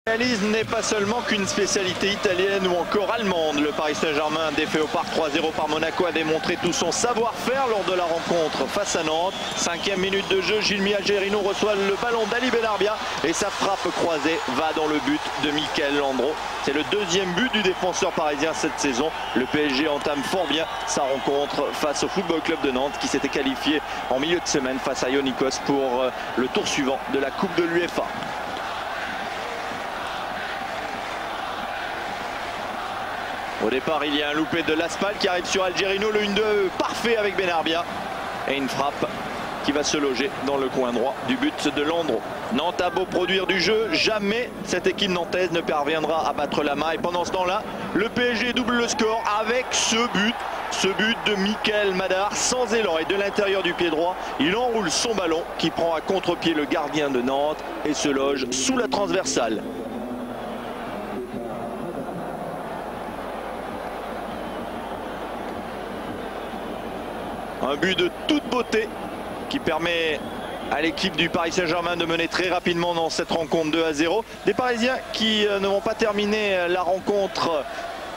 Réalisme n'est pas seulement qu'une spécialité italienne ou encore allemande. Le Paris Saint-Germain, défait au Parc 3-0 par Monaco, a démontré tout son savoir-faire lors de la rencontre face à Nantes. 5e minute de jeu, Gilmi Algerino reçoit le ballon d'Ali Benarbia et sa frappe croisée va dans le but de Michael Landreau. C'est le deuxième but du défenseur parisien cette saison. Le PSG entame fort bien sa rencontre face au Football Club de Nantes qui s'était qualifié en milieu de semaine face à Ionikos pour le tour suivant de la Coupe de l'UEFA. Au départ, il y a un loupé de Laspal qui arrive sur Algerino, le 1-2 parfait avec Benarbia. Et une frappe qui va se loger dans le coin droit du but de Landreau. Nantes a beau produire du jeu, jamais cette équipe nantaise ne parviendra à battre la main. Et pendant ce temps-là, le PSG double le score avec ce but de Michael Madar sans élan. Et de l'intérieur du pied droit, il enroule son ballon qui prend à contre-pied le gardien de Nantes et se loge sous la transversale. Un but de toute beauté qui permet à l'équipe du Paris Saint-Germain de mener très rapidement dans cette rencontre 2-0. Des Parisiens qui ne vont pas terminer la rencontre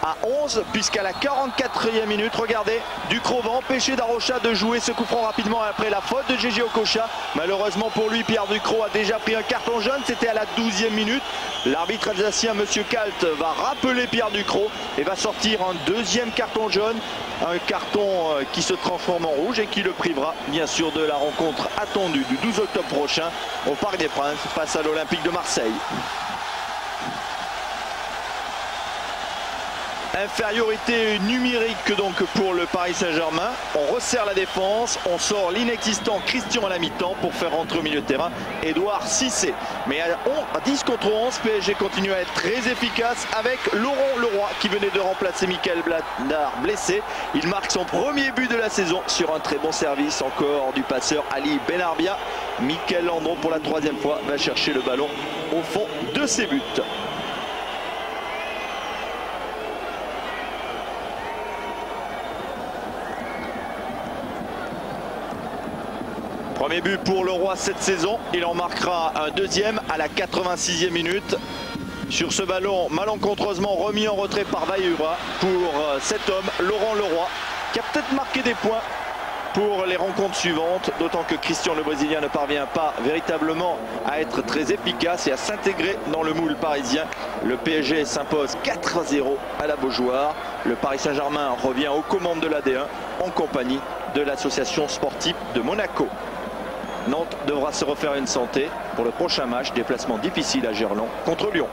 à 11 puisqu'à la 44e minute, regardez, Ducrot va empêcher Darocha de jouer ce coup franc rapidement après la faute de Gégé Okocha. Malheureusement pour lui, Pierre Ducrot a déjà pris un carton jaune, c'était à la 12e minute. L'arbitre alsacien, Monsieur Kalt, va rappeler Pierre Ducrot et va sortir un deuxième carton jaune. Un carton qui se transforme en rouge et qui le privera bien sûr de la rencontre attendue du 12 octobre prochain au Parc des Princes face à l'Olympique de Marseille. Infériorité numérique donc pour le Paris Saint-Germain. On resserre la défense, on sort l'inexistant Christian à la mi-temps pour faire rentrer au milieu de terrain Edouard Cissé. Mais à 10 contre 11, PSG continue à être très efficace avec Laurent Leroy qui venait de remplacer Michael Bladar blessé. Il marque son premier but de la saison sur un très bon service encore du passeur Ali Benarbia. Michael Landreau pour la 3e fois va chercher le ballon au fond de ses buts. Premier but pour Leroy cette saison, il en marquera un deuxième à la 86e minute. Sur ce ballon malencontreusement remis en retrait par Vaiura pour cet homme, Laurent Leroy, qui a peut-être marqué des points pour les rencontres suivantes, d'autant que Christian le Brésilien ne parvient pas véritablement à être très efficace et à s'intégrer dans le moule parisien. Le PSG s'impose 4-0 à la Beaujoire. Le Paris Saint-Germain revient aux commandes de la D1 en compagnie de l'association sportive de Monaco. Nantes devra se refaire une santé pour le prochain match, déplacement difficile à Gerland contre Lyon.